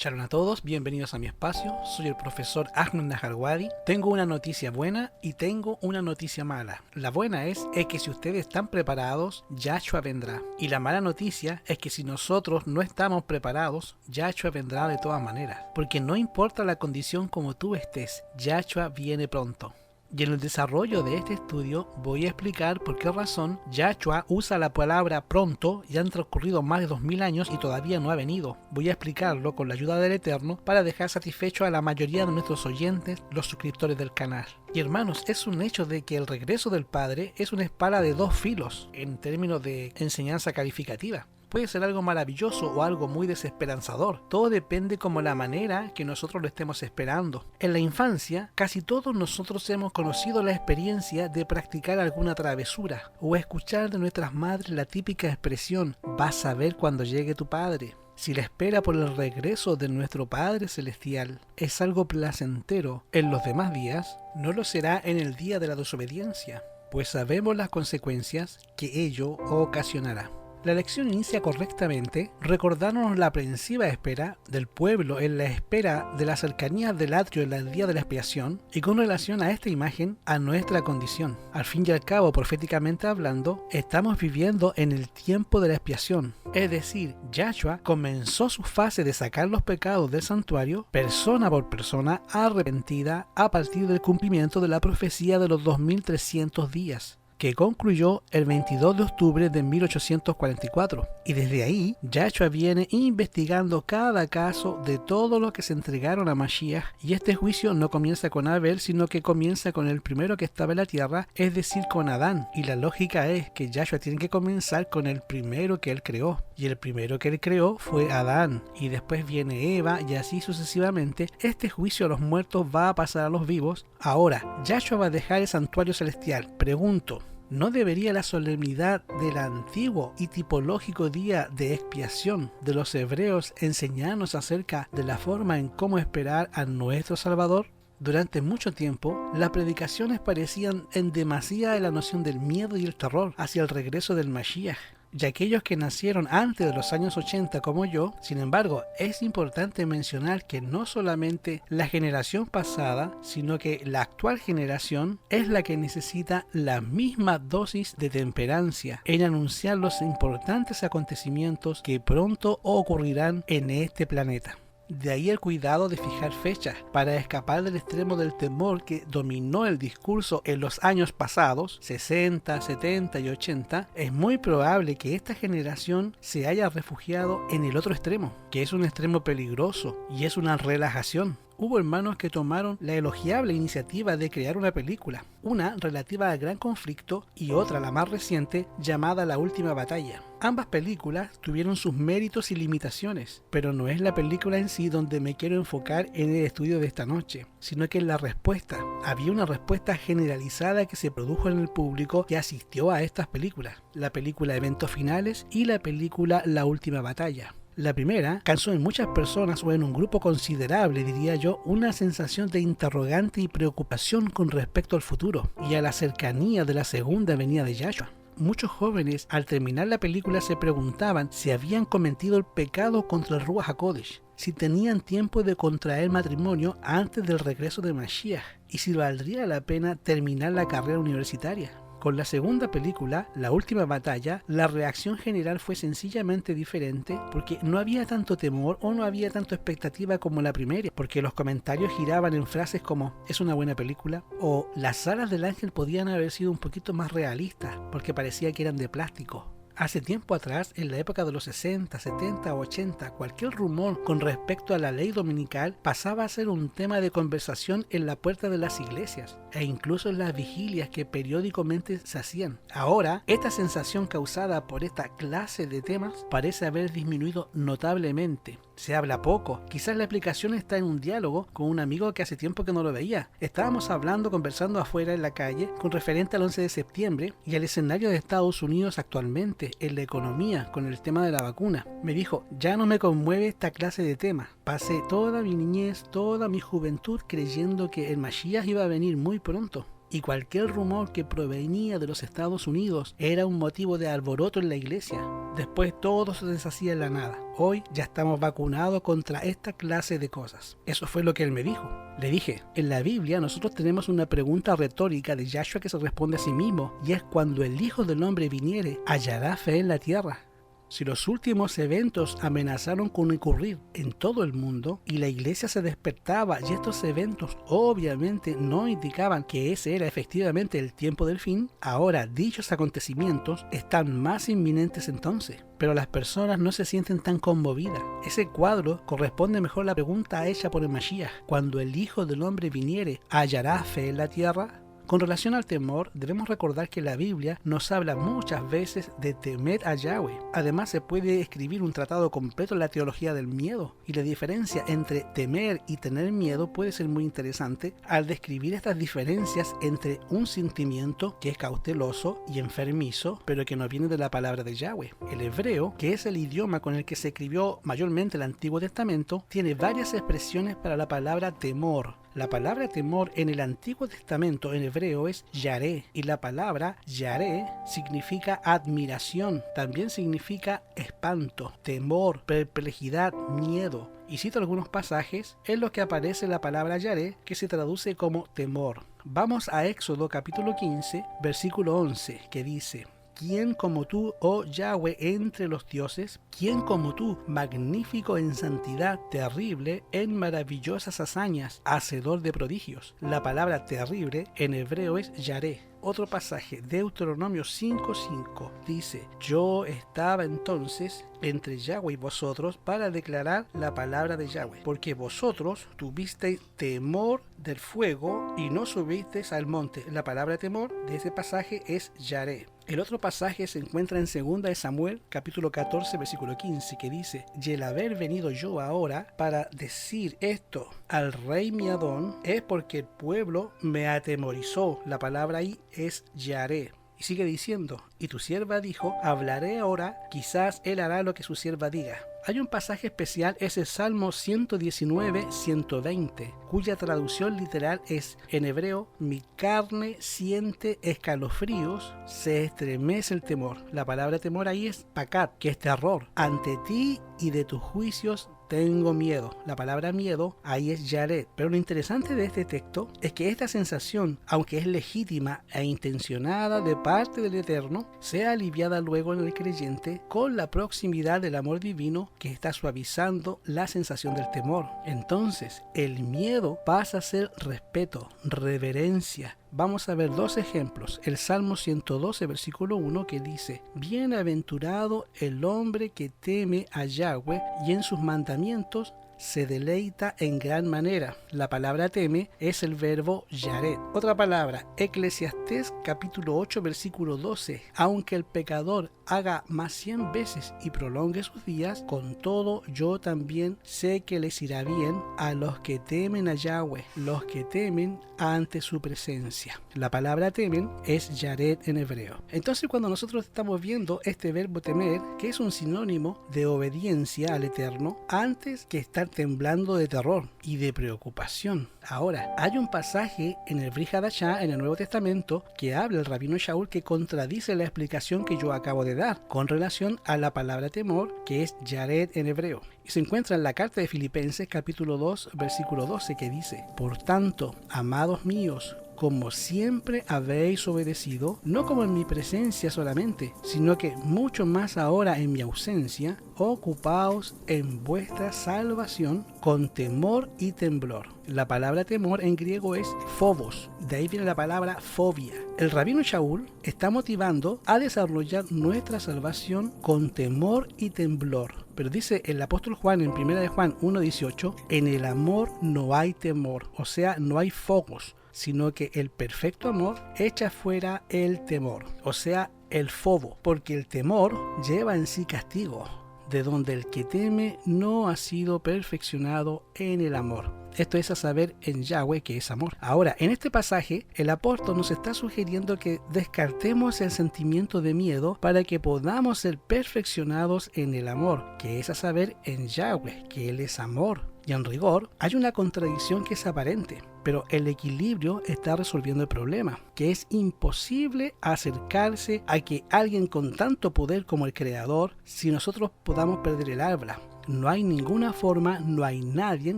Shalom a todos, bienvenidos a mi espacio. Soy el profesor Ahmed Najarwadi. Tengo una noticia buena y tengo una noticia mala. La buena es que si ustedes están preparados, Yahshua vendrá. Y la mala noticia es que si nosotros no estamos preparados, Yahshua vendrá de todas maneras. Porque no importa la condición como tú estés, Yahshua viene pronto. Y en el desarrollo de este estudio voy a explicar por qué razón Yahshua usa la palabra pronto y han transcurrido más de 2000 años y todavía no ha venido. Voy a explicarlo con la ayuda del Eterno para dejar satisfecho a la mayoría de nuestros oyentes, los suscriptores del canal. Y hermanos, es un hecho de que el regreso del Padre es una espada de dos filos en términos de enseñanza calificativa. Puede ser algo maravilloso o algo muy desesperanzador. Todo depende como la manera que nosotros lo estemos esperando. En la infancia, casi todos nosotros hemos conocido la experiencia de practicar alguna travesura o escuchar de nuestras madres la típica expresión: vas a ver cuando llegue tu padre. Si la espera por el regreso de nuestro Padre Celestial es algo placentero en los demás días, no lo será en el día de la desobediencia, pues sabemos las consecuencias que ello ocasionará. La lección inicia correctamente recordándonos la aprensiva espera del pueblo en la espera de la cercanía del atrio en el día de la expiación y con relación a esta imagen a nuestra condición. Al fin y al cabo, proféticamente hablando, estamos viviendo en el tiempo de la expiación. Es decir, Yahshua comenzó su fase de sacar los pecados del santuario persona por persona arrepentida a partir del cumplimiento de la profecía de los 2300 días. Que concluyó el 22 de octubre de 1844. Y desde ahí, Yahshua viene investigando cada caso de todos los que se entregaron a Mashiach, y este juicio no comienza con Abel, sino que comienza con el primero que estaba en la tierra, es decir, con Adán. Y la lógica es que Yahshua tiene que comenzar con el primero que él creó. Y el primero que él creó fue Adán, y después viene Eva, y así sucesivamente. Este juicio a los muertos va a pasar a los vivos. Ahora, Yahshua va a dejar el santuario celestial. Pregunto, ¿no debería la solemnidad del antiguo y tipológico día de expiación de los hebreos enseñarnos acerca de la forma en cómo esperar a nuestro Salvador? Durante mucho tiempo, las predicaciones parecían en demasía de la noción del miedo y el terror hacia el regreso del Mashiach. Y aquellos que nacieron antes de los años 80 como yo, sin embargo, es importante mencionar que no solamente la generación pasada, sino que la actual generación es la que necesita la misma dosis de temperancia en anunciar los importantes acontecimientos que pronto ocurrirán en este planeta. De ahí el cuidado de fijar fechas para escapar del extremo del temor que dominó el discurso en los años pasados, 60, 70 y 80. Es muy probable que esta generación se haya refugiado en el otro extremo, que es un extremo peligroso y es una relajación. Hubo hermanos que tomaron la elogiable iniciativa de crear una película, una relativa al gran conflicto y otra, la más reciente, llamada La Última Batalla. Ambas películas tuvieron sus méritos y limitaciones, pero no es la película en sí donde me quiero enfocar en el estudio de esta noche, sino que en la respuesta. Había una respuesta generalizada que se produjo en el público que asistió a estas películas, la película Eventos Finales y la película La Última Batalla. La primera causó en muchas personas, o en un grupo considerable, diría yo, una sensación de interrogante y preocupación con respecto al futuro y a la cercanía de la segunda venida de Yahshua. Muchos jóvenes al terminar la película se preguntaban si habían cometido el pecado contra el Ruach HaKodesh, si tenían tiempo de contraer matrimonio antes del regreso de Mashiach y si valdría la pena terminar la carrera universitaria. Con la segunda película, La Última Batalla, la reacción general fue sencillamente diferente porque no había tanto temor o no había tanta expectativa como la primera, porque los comentarios giraban en frases como «es una buena película» o «las alas del ángel podían haber sido un poquito más realistas porque parecía que eran de plástico». Hace tiempo atrás, en la época de los 60, 70 o 80, cualquier rumor con respecto a la ley dominical pasaba a ser un tema de conversación en la puerta de las iglesias e incluso en las vigilias que periódicamente se hacían. Ahora, esta sensación causada por esta clase de temas parece haber disminuido notablemente. Se habla poco. Quizás la explicación está en un diálogo con un amigo que hace tiempo que no lo veía. Estábamos conversando afuera en la calle con referente al 11 de septiembre y al escenario de Estados Unidos actualmente en la economía con el tema de la vacuna. Me dijo, ya no me conmueve esta clase de temas. Pasé toda mi niñez, toda mi juventud creyendo que el Mashiach iba a venir muy pronto. y cualquier rumor que provenía de los Estados Unidos era un motivo de alboroto en la iglesia. Después todo se deshacía en la nada. Hoy ya estamos vacunados contra esta clase de cosas. Eso fue lo que él me dijo. Le dije, en la Biblia nosotros tenemos una pregunta retórica de Yahshua que se responde a sí mismo, y es: cuando el Hijo del Hombre viniere, ¿hallará fe en la tierra? Si los últimos eventos amenazaron con ocurrir en todo el mundo y la iglesia se despertaba, y estos eventos obviamente no indicaban que ese era efectivamente el tiempo del fin, ahora dichos acontecimientos están más inminentes entonces. Pero las personas no se sienten tan conmovidas. Ese cuadro corresponde mejor a la pregunta hecha por el Mashiach: cuando el Hijo del Hombre viniere, ¿hallará fe en la tierra? Con relación al temor, debemos recordar que la Biblia nos habla muchas veces de temer a Yahweh. Además, se puede escribir un tratado completo en la teología del miedo, y la diferencia entre temer y tener miedo puede ser muy interesante al describir estas diferencias entre un sentimiento que es cauteloso y enfermizo, pero que no viene de la palabra de Yahweh. El hebreo, que es el idioma con el que se escribió mayormente el Antiguo Testamento, tiene varias expresiones para la palabra temor. La palabra temor en el Antiguo Testamento en hebreo es yaré, y la palabra yaré significa admiración, también significa espanto, temor, perplejidad, miedo. Y cito algunos pasajes en los que aparece la palabra yaré, que se traduce como temor. Vamos a Éxodo capítulo 15, versículo 11, que dice: ¿quién como tú, oh Yahweh, entre los dioses? ¿Quién como tú, magnífico en santidad, terrible en maravillosas hazañas, hacedor de prodigios? La palabra terrible en hebreo es yaré. Otro pasaje, Deuteronomio 5:5, dice: yo estaba entonces entre Yahweh y vosotros para declarar la palabra de Yahweh, porque vosotros tuvisteis temor del fuego y no subisteis al monte. La palabra temor de ese pasaje es yaré. El otro pasaje se encuentra en 2 de Samuel, capítulo 14, versículo 15, que dice: y el haber venido yo ahora para decir esto al rey mi Adón es porque el pueblo me atemorizó. La palabra ahí es yaré. Y sigue diciendo: y tu sierva dijo: hablaré ahora, quizás él hará lo que su sierva diga. Hay un pasaje especial, es el Salmo 119-120, cuya traducción literal es en hebreo: mi carne siente escalofríos, se estremece el temor. La palabra temor ahí es pacat, que es terror. Ante ti y de tus juicios tengo miedo. La palabra miedo ahí es yaret. Pero lo interesante de este texto es que esta sensación, aunque es legítima e intencionada de parte del Eterno, sea aliviada luego en el creyente con la proximidad del amor divino que está suavizando la sensación del temor. Entonces, el miedo pasa a ser respeto, reverencia. Vamos a ver dos ejemplos. El Salmo 112, versículo 1, que dice: bienaventurado el hombre que teme a Yahweh y en sus mandamientos se deleita en gran manera. La palabra teme es el verbo yaret. Otra palabra, Eclesiastés capítulo 8, versículo 12. Aunque el pecador haga más 100 veces y prolongue sus días, con todo yo también sé que les irá bien a los que temen a Yahweh, los que temen ante su presencia. La palabra temen es yaret en hebreo. Entonces, cuando nosotros estamos viendo este verbo temer, que es un sinónimo de obediencia al Eterno, antes que estar temblando de terror y de preocupación. Ahora, hay un pasaje en el Brit Hadashah, en el Nuevo Testamento, que habla el rabino Shaul, que contradice la explicación que yo acabo de dar con relación a la palabra temor, que es yaret en hebreo. Y se encuentra en la carta de Filipenses capítulo 2, versículo 12, que dice: por tanto, amados míos, como siempre habéis obedecido, no como en mi presencia solamente, sino que mucho más ahora en mi ausencia, ocupaos en vuestra salvación con temor y temblor. La palabra temor en griego es phobos, de ahí viene la palabra fobia. El rabino Shaul está motivando a desarrollar nuestra salvación con temor y temblor. Pero dice el apóstol Juan en 1 de Juan 1:18, en el amor no hay temor, o sea, no hay phobos, sino que el perfecto amor echa fuera el temor, o sea, el fobo, porque el temor lleva en sí castigo, de donde el que teme no ha sido perfeccionado en el amor. Esto es a saber en Yahweh, que es amor. Ahora, en este pasaje, el apóstol nos está sugiriendo que descartemos el sentimiento de miedo para que podamos ser perfeccionados en el amor, que es a saber en Yahweh, que Él es amor. Y en rigor, hay una contradicción que es aparente, pero el equilibrio está resolviendo el problema, que es imposible acercarse a que alguien con tanto poder como el Creador si nosotros podamos perder el habla. No hay ninguna forma, no hay nadie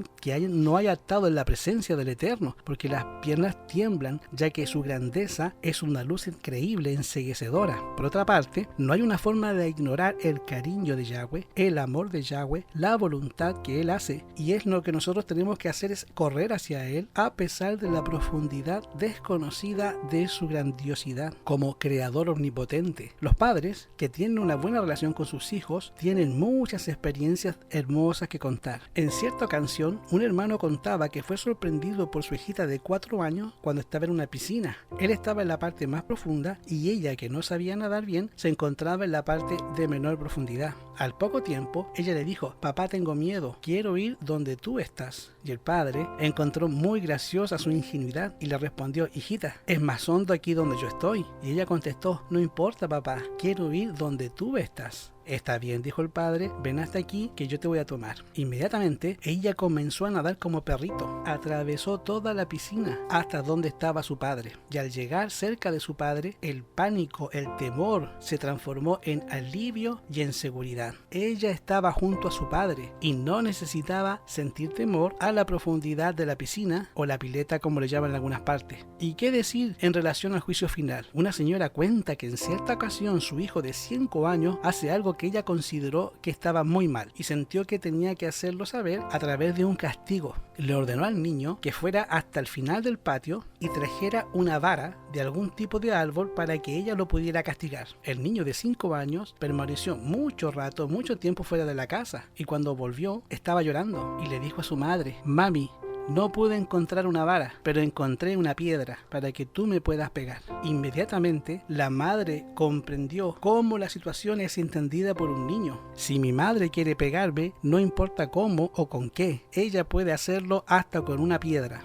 que no haya estado en la presencia del Eterno, porque las piernas tiemblan, ya que su grandeza es una luz increíble, enceguecedora. Por otra parte, no hay una forma de ignorar el cariño de Yahweh, el amor de Yahweh, la voluntad que Él hace, y es lo que nosotros tenemos que hacer, es correr hacia Él, a pesar de la profundidad desconocida de su grandiosidad como Creador omnipotente. Los padres que tienen una buena relación con sus hijos tienen muchas experiencias hermosas que contar. En cierta canción, un hermano contaba que fue sorprendido por su hijita de 4 años cuando estaba en una piscina. Él estaba en la parte más profunda y ella, que no sabía nadar bien, se encontraba en la parte de menor profundidad. Al poco tiempo, ella le dijo: papá, tengo miedo, quiero ir donde tú estás. Y el padre encontró muy graciosa su ingenuidad y le respondió: hijita, es más hondo aquí donde yo estoy. Y ella contestó: no importa, papá, quiero ir donde tú estás. Está bien, dijo el padre, ven hasta aquí que yo te voy a tomar. Inmediatamente ella comenzó a nadar como perrito, atravesó toda la piscina hasta donde estaba su padre, y al llegar cerca de su padre, el pánico, el temor se transformó en alivio y en seguridad. Ella estaba junto a su padre y no necesitaba sentir temor a la profundidad de la piscina o la pileta, como le llaman en algunas partes. ¿Y qué decir en relación al juicio final? Una señora cuenta que en cierta ocasión su hijo de 5 años hace algo que ella consideró que estaba muy mal y sintió que tenía que hacerlo saber a través de un castigo. Le ordenó al niño que fuera hasta el final del patio y trajera una vara de algún tipo de árbol para que ella lo pudiera castigar. El niño de 5 años permaneció mucho tiempo fuera de la casa, y cuando volvió estaba llorando y le dijo a su madre: mami, no pude encontrar una vara, pero encontré una piedra para que tú me puedas pegar. Inmediatamente la madre comprendió cómo la situación es entendida por un niño. Si mi madre quiere pegarme, no importa cómo o con qué, ella puede hacerlo hasta con una piedra.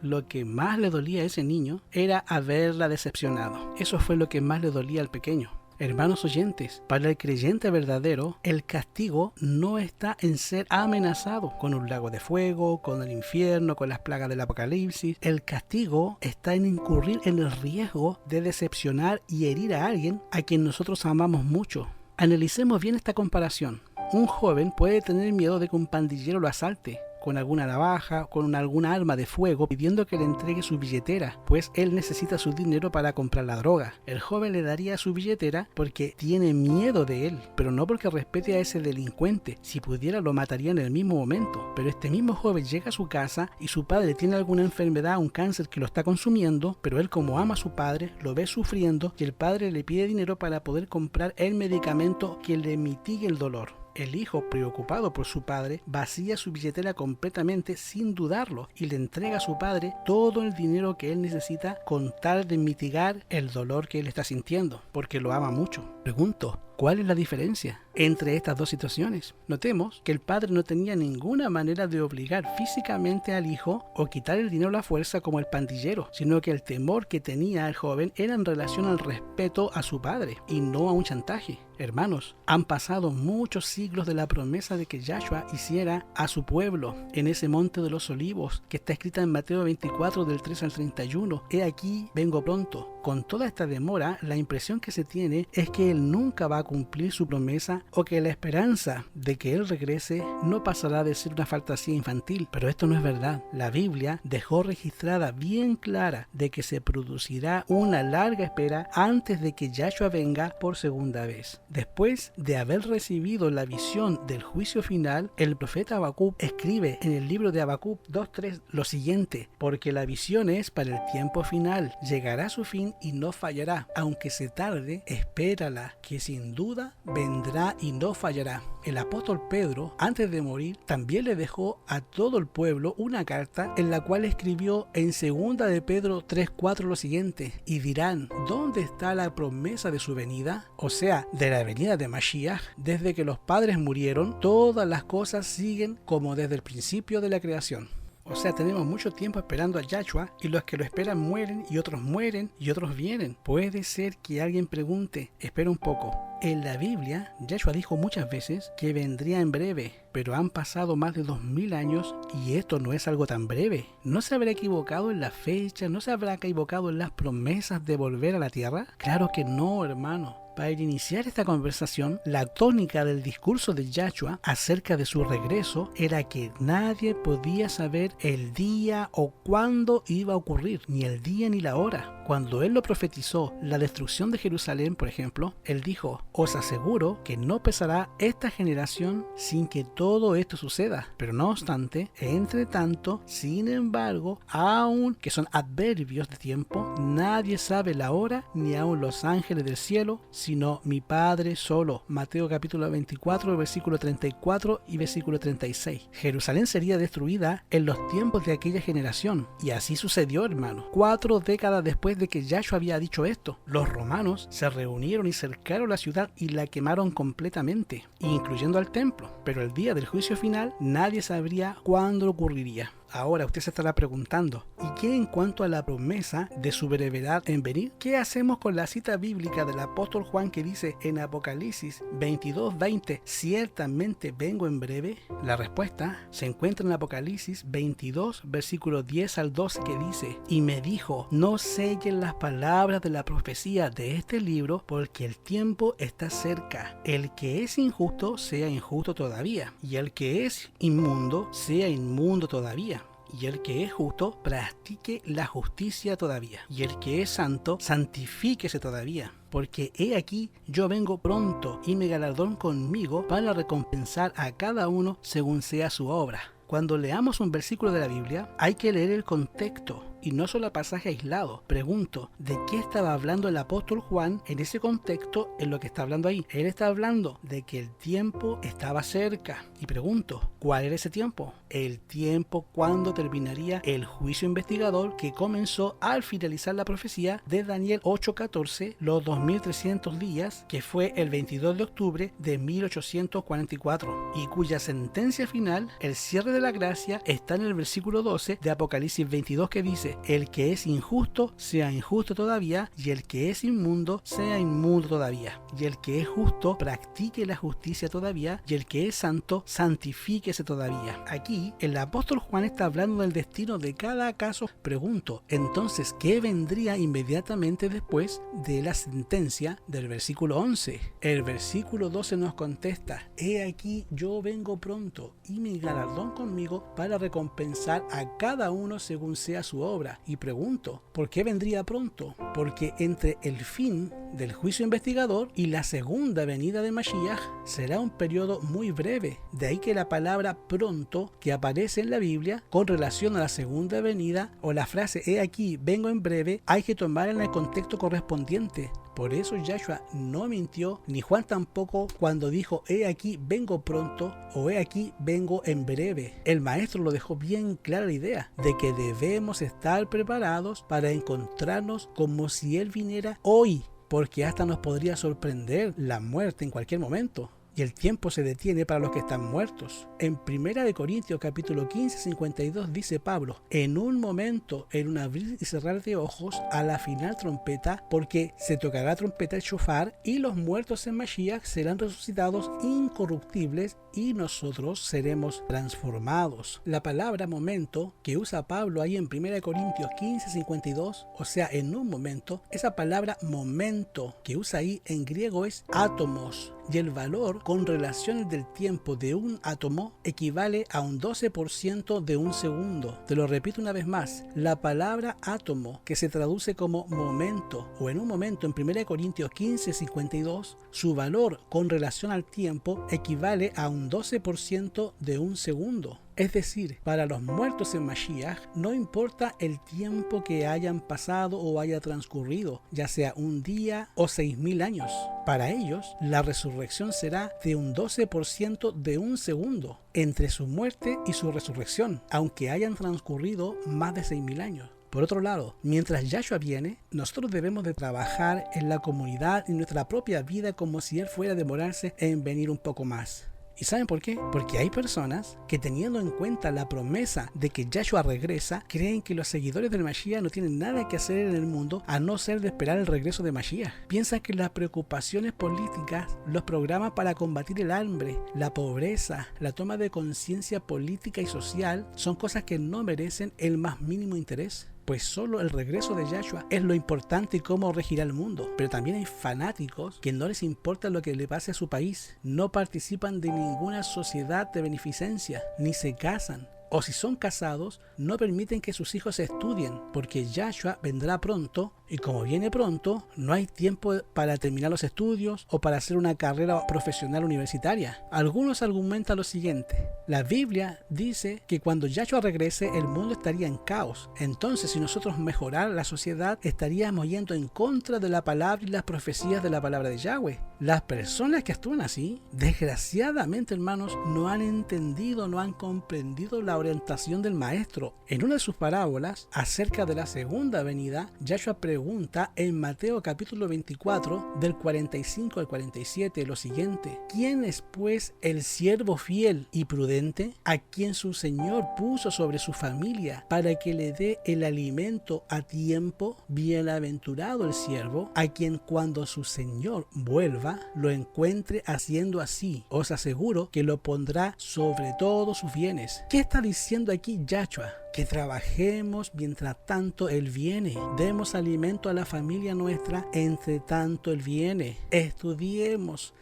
Lo que más le dolía a ese niño era haberla decepcionado. Eso fue lo que más le dolía al pequeño. Hermanos oyentes, para el creyente verdadero, el castigo no está en ser amenazado con un lago de fuego, con el infierno, con las plagas del apocalipsis. El castigo está en incurrir en el riesgo de decepcionar y herir a alguien a quien nosotros amamos mucho. Analicemos bien esta comparación. Un joven puede tener miedo de que un pandillero lo asalte con alguna navaja, con alguna arma de fuego, pidiendo que le entregue su billetera, pues él necesita su dinero para comprar la droga. El joven le daría su billetera porque tiene miedo de él, pero no porque respete a ese delincuente. Si pudiera, lo mataría en el mismo momento. Pero este mismo joven llega a su casa y su padre tiene alguna enfermedad, un cáncer que lo está consumiendo, pero él, como ama a su padre, lo ve sufriendo y el padre le pide dinero para poder comprar el medicamento que le mitigue el dolor. El hijo, preocupado por su padre, vacía su billetera completamente sin dudarlo y le entrega a su padre todo el dinero que él necesita con tal de mitigar el dolor que él está sintiendo, porque lo ama mucho. Pregunto, ¿cuál es la diferencia entre estas dos situaciones? Notemos que el padre no tenía ninguna manera de obligar físicamente al hijo o quitar el dinero a la fuerza como el pandillero, sino que el temor que tenía el joven era en relación al respeto a su padre y no a un chantaje. Hermanos, han pasado muchos siglos de la promesa de que Yahshua hiciera a su pueblo en ese monte de los olivos que está escrita en Mateo 24 del 3 al 31. He aquí, vengo pronto. Con toda esta demora, la impresión que se tiene es que él nunca va a cumplir su promesa o que la esperanza de que él regrese no pasará de ser una fantasía infantil. Pero esto no es verdad. La Biblia dejó registrada bien clara de que se producirá una larga espera antes de que Yahshua venga por segunda vez. Después de haber recibido la visión del juicio final, el profeta Habacuc escribe en el libro de Habacuc 2:3 lo siguiente: porque la visión es para el tiempo final, llegará a su fin y no fallará, aunque se tarde, espérala, que sin duda vendrá y no fallará. El apóstol Pedro, antes de morir, también le dejó a todo el pueblo una carta en la cual escribió en 2 de Pedro 3:4 lo siguiente: y dirán, ¿dónde está la promesa de su venida? O sea, de la venida de Mashiach. Desde que los padres murieron, todas las cosas siguen como desde el principio de la creación. O sea, tenemos mucho tiempo esperando a Yahshua y los que lo esperan mueren y otros vienen. Puede ser que alguien pregunte, espera un poco. En la Biblia, Yahshua dijo muchas veces que vendría en breve, pero han pasado más de 2000 años y esto no es algo tan breve. ¿No se habrá equivocado en la fecha? ¿No se habrá equivocado en las promesas de volver a la tierra? Claro que no, hermano. Para iniciar esta conversación, la tónica del discurso de Yahshua acerca de su regreso era que nadie podía saber el día o cuándo iba a ocurrir, ni el día ni la hora. Cuando él lo profetizó, la destrucción de Jerusalén, por ejemplo, él dijo, os aseguro que no pasará esta generación sin que todo esto suceda. Pero no obstante, entre tanto, sin embargo, aun que son adverbios de tiempo, nadie sabe la hora, ni aun los ángeles del cielo, sino mi Padre solo. Mateo capítulo 24, versículo 34 y versículo 36. Jerusalén sería destruida en los tiempos de aquella generación. Y así sucedió, hermano. 4 décadas después de que Yahshua había dicho esto, los romanos se reunieron y cercaron la ciudad y la quemaron completamente, incluyendo al templo. Pero el día del juicio final, nadie sabría cuándo ocurriría. Ahora usted se estará preguntando, ¿y qué en cuanto a la promesa de su brevedad en venir? ¿Qué hacemos con la cita bíblica del apóstol Juan que dice en Apocalipsis 22:20, ciertamente vengo en breve? La respuesta se encuentra en Apocalipsis 22, versículo 10 al 12, que dice, y me dijo, no sellen las palabras de la profecía de este libro, porque el tiempo está cerca. El que es injusto sea injusto todavía, y el que es inmundo sea inmundo todavía. Y el que es justo, practique la justicia todavía. Y el que es santo, santifíquese todavía. Porque he aquí, yo vengo pronto, y mi galardón conmigo para recompensar a cada uno según sea su obra. Cuando leamos un versículo de la Biblia, hay que leer el contexto y no solo el pasaje aislado. Pregunto, ¿de qué estaba hablando el apóstol Juan en ese contexto en lo que está hablando ahí? Él está hablando de que el tiempo estaba cerca. Y pregunto, ¿cuál era ese tiempo? El tiempo cuando terminaría el juicio investigador que comenzó al finalizar la profecía de Daniel 8:14, los 2300 días, que fue el 22 de octubre de 1844, y cuya sentencia final, el cierre de la gracia, está en el versículo 12 de Apocalipsis 22, que dice, el que es injusto sea injusto todavía, y el que es inmundo sea inmundo todavía, y el que es justo practique la justicia todavía, y el que es santo santifíquese todavía. Aquí el apóstol Juan está hablando del destino de cada caso. Pregunto, entonces, ¿qué vendría inmediatamente después de la sentencia del versículo 11? El versículo 12 nos contesta, he aquí yo vengo pronto, y mi galardón conmigo para recompensar a cada uno según sea su obra. Y pregunto, ¿por qué vendría pronto? Porque entre el fin del juicio investigador y la segunda venida de Mashiach será un periodo muy breve. De ahí que la palabra pronto que aparece en la Biblia con relación a la segunda venida, o la frase he aquí vengo en breve, hay que tomar en el contexto correspondiente. Por eso Yahshua no mintió, ni Juan tampoco, cuando dijo he aquí vengo pronto o he aquí vengo en breve. El maestro lo dejó bien clara la idea de que debemos estar preparados para encontrarnos como si él viniera hoy, porque hasta nos podría sorprender la muerte en cualquier momento. Y el tiempo se detiene para los que están muertos. En 1 Corintios capítulo 15, 52 dice Pablo, en un momento, en un abrir y cerrar de ojos, a la final trompeta, porque se tocará trompeta el shofar, y los muertos en Mashiach serán resucitados incorruptibles, y nosotros seremos transformados. La palabra momento que usa Pablo ahí en 1 Corintios 15, 52, o sea, en un momento, esa palabra momento que usa ahí en griego es átomos. Y el valor con relaciones del tiempo de un átomo equivale a un 12% de un segundo. Te lo repito una vez más, la palabra átomo, que se traduce como momento o en un momento en 1 Corintios 15, 52, su valor con relación al tiempo equivale a un 12% de un segundo. Es decir, para los muertos en Mashiach, no importa el tiempo que hayan pasado o haya transcurrido, ya sea un día o 6000 años. Para ellos, la resurrección será de un 12% de un segundo entre su muerte y su resurrección, aunque hayan transcurrido más de 6000 años. Por otro lado, mientras Yahshua viene, nosotros debemos de trabajar en la comunidad y nuestra propia vida como si él fuera a demorarse en venir un poco más. ¿Y saben por qué? Porque hay personas que, teniendo en cuenta la promesa de que Yahshua regresa, creen que los seguidores del Mashiach no tienen nada que hacer en el mundo a no ser de esperar el regreso de Mashiach. Piensan que las preocupaciones políticas, los programas para combatir el hambre, la pobreza, la toma de conciencia política y social son cosas que no merecen el más mínimo interés. Pues solo el regreso de Yahshua es lo importante y cómo regirá el mundo. Pero también hay fanáticos que no les importa lo que le pase a su país. No participan de ninguna sociedad de beneficencia, ni se casan. O si son casados, no permiten que sus hijos estudien, porque Yahshua vendrá pronto, y como viene pronto, no hay tiempo para terminar los estudios o para hacer una carrera profesional universitaria. Algunos argumentan lo siguiente: la Biblia dice que cuando Yahshua regrese, el mundo estaría en caos. Entonces, si nosotros mejorar la sociedad, estaríamos yendo en contra de la palabra y las profecías de la palabra de Yahweh. Las personas que actúan así, desgraciadamente, hermanos, no han entendido, no han comprendido la orientación del Maestro. En una de sus parábolas acerca de la segunda venida, Yahshua pregunta en Mateo capítulo 24 del 45 al 47 lo siguiente: ¿quién es pues el siervo fiel y prudente a quien su Señor puso sobre su familia para que le dé el alimento a tiempo? Bienaventurado el siervo a quien cuando su Señor vuelva lo encuentre haciendo así. Os aseguro que lo pondrá sobre todos sus bienes. ¿Qué está diciendo aquí Yahshua? Que trabajemos mientras tanto Él viene. Demos alimento a la familia nuestra entre tanto Él viene. Estudiemos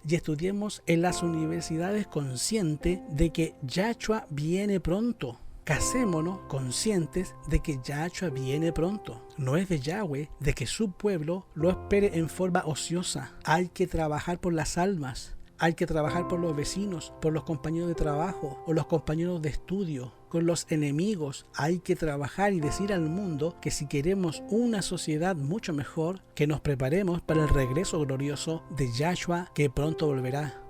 en las universidades conscientes de que Yahshua viene pronto. Casémonos conscientes de que Yahshua viene pronto. No es de Yahweh de que su pueblo lo espere en forma ociosa. Hay que trabajar por las almas. Hay que trabajar por los vecinos, por los compañeros de trabajo o los compañeros de estudio, con los enemigos. Hay que trabajar y decir al mundo que si queremos una sociedad mucho mejor, que nos preparemos para el regreso glorioso de Yahshua que pronto volverá.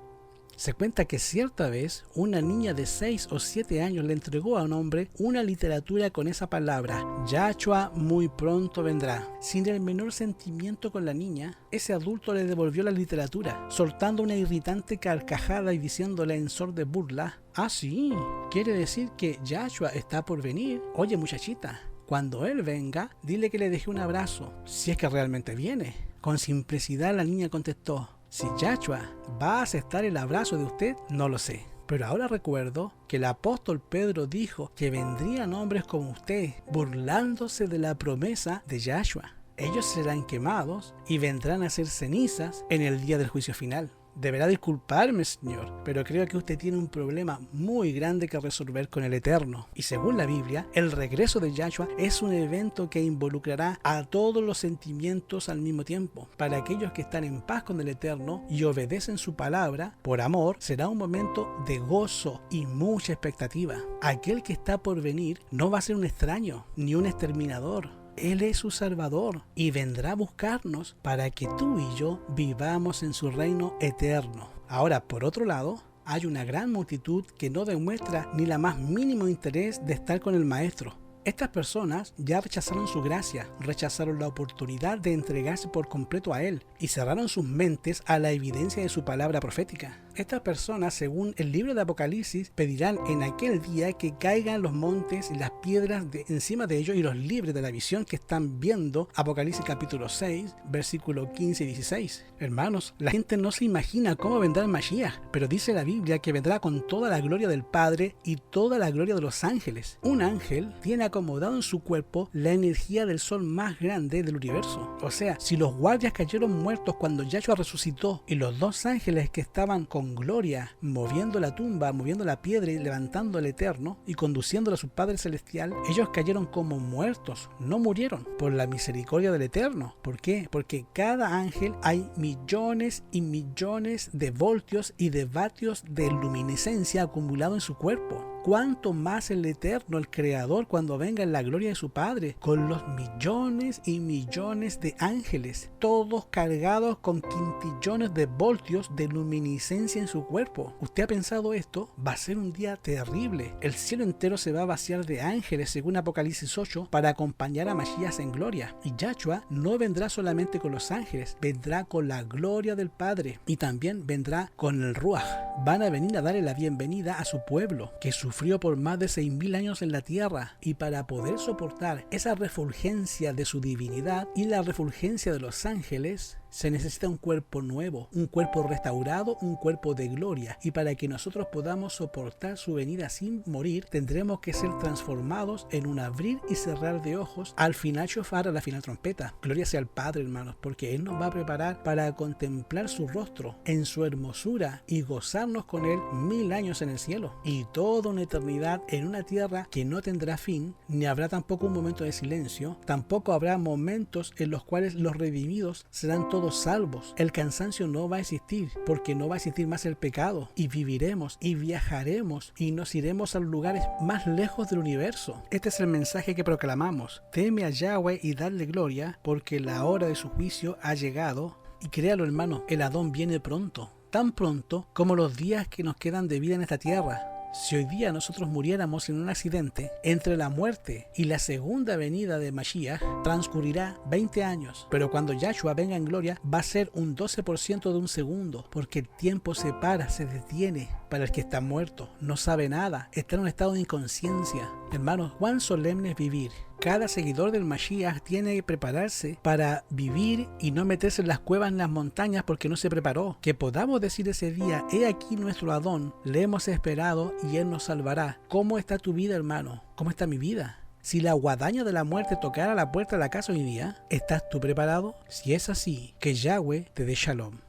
Se cuenta que cierta vez una niña de 6 o 7 años le entregó a un hombre una literatura con esa palabra: Yahshua muy pronto vendrá. Sin el menor sentimiento con la niña, ese adulto le devolvió la literatura, soltando una irritante carcajada y diciéndole en son de burla: ah, sí, quiere decir que Yahshua está por venir. Oye, muchachita, cuando él venga, dile que le dejé un abrazo, si es que realmente viene. Con simplicidad la niña contestó: si Yahshua va a aceptar el abrazo de usted, no lo sé. Pero ahora recuerdo que el apóstol Pedro dijo que vendrían hombres como usted, burlándose de la promesa de Yahshua. Ellos serán quemados y vendrán a ser cenizas en el día del juicio final. Deberá disculparme, Señor, pero creo que usted tiene un problema muy grande que resolver con el Eterno. Y según la Biblia, el regreso de Yahshua es un evento que involucrará a todos los sentimientos al mismo tiempo. Para aquellos que están en paz con el Eterno y obedecen su palabra, por amor, será un momento de gozo y mucha expectativa. Aquel que está por venir no va a ser un extraño ni un exterminador. Él es su Salvador y vendrá a buscarnos para que tú y yo vivamos en su reino eterno. Ahora, por otro lado, hay una gran multitud que no demuestra ni la más mínimo interés de estar con el Maestro. Estas personas ya rechazaron su gracia, rechazaron la oportunidad de entregarse por completo a Él y cerraron sus mentes a la evidencia de su palabra profética. Estas personas, según el libro de Apocalipsis, pedirán en aquel día que caigan los montes y las piedras encima de ellos y los libres de la visión que están viendo. Apocalipsis capítulo 6, versículo 15 y 16. Hermanos, la gente no se imagina cómo vendrá el Mashiach, pero dice la Biblia que vendrá con toda la gloria del Padre y toda la gloria de los ángeles. Un ángel tiene acomodado en su cuerpo la energía del sol más grande del universo. O sea, si los guardias cayeron muertos cuando Yahshua resucitó y los dos ángeles que estaban con gloria moviendo la tumba, moviendo la piedra y levantando al Eterno y conduciéndolo a su Padre Celestial, ellos cayeron como muertos, no murieron por la misericordia del Eterno. ¿Por qué? Porque cada ángel hay millones y millones de voltios y de vatios de luminiscencia acumulado en su cuerpo. ¿Cuánto más el Eterno, el Creador, cuando venga en la gloria de su Padre, con los millones y millones de ángeles, todos cargados con quintillones de voltios de luminiscencia en su cuerpo? ¿Usted ha pensado esto? Va a ser un día terrible. El cielo entero se va a vaciar de ángeles, según Apocalipsis 8, para acompañar a Mashiach en gloria. Y Yahshua no vendrá solamente con los ángeles, vendrá con la gloria del Padre y también vendrá con el Ruach. van a venir a darle la bienvenida a su pueblo, que sufrió por más de 6.000 años en la tierra, y para poder soportar esa refulgencia de su divinidad y la refulgencia de los ángeles, se necesita un cuerpo nuevo, un cuerpo restaurado, un cuerpo de gloria. Y para que nosotros podamos soportar su venida sin morir, tendremos que ser transformados en un abrir y cerrar de ojos al final shofar, a la final trompeta. Gloria sea al Padre, hermanos, porque Él nos va a preparar para contemplar su rostro en su hermosura y gozarnos con Él 1000 años en el cielo. Y toda una eternidad en una tierra que no tendrá fin, ni habrá tampoco un momento de silencio, tampoco habrá momentos en los cuales los redimidos serán todos salvos. El cansancio no va a existir, porque no va a existir más el pecado, y viviremos y viajaremos y nos iremos a los lugares más lejos del universo. Este es el mensaje que proclamamos: teme a Yahweh y darle gloria, porque la hora de su juicio ha llegado. Y créalo, hermano, el Adón viene pronto, tan pronto como los días que nos quedan de vida en esta tierra. Si hoy día nosotros muriéramos en un accidente, entre la muerte y la segunda venida de Mashiach transcurrirá 20 años. Pero cuando Yahshua venga en gloria, va a ser un 12% de un segundo, porque el tiempo se para, se detiene. Para el que está muerto, no sabe nada, está en un estado de inconsciencia. Hermanos, cuán solemne es vivir. Cada seguidor del Mashiach tiene que prepararse para vivir y no meterse en las cuevas, en las montañas, porque no se preparó. Que podamos decir ese día: he aquí nuestro Adón, le hemos esperado y Él nos salvará. ¿Cómo está tu vida, hermano? ¿Cómo está mi vida? Si la guadaña de la muerte tocara la puerta de la casa hoy día, ¿estás tú preparado? Si es así, que Yahweh te dé shalom.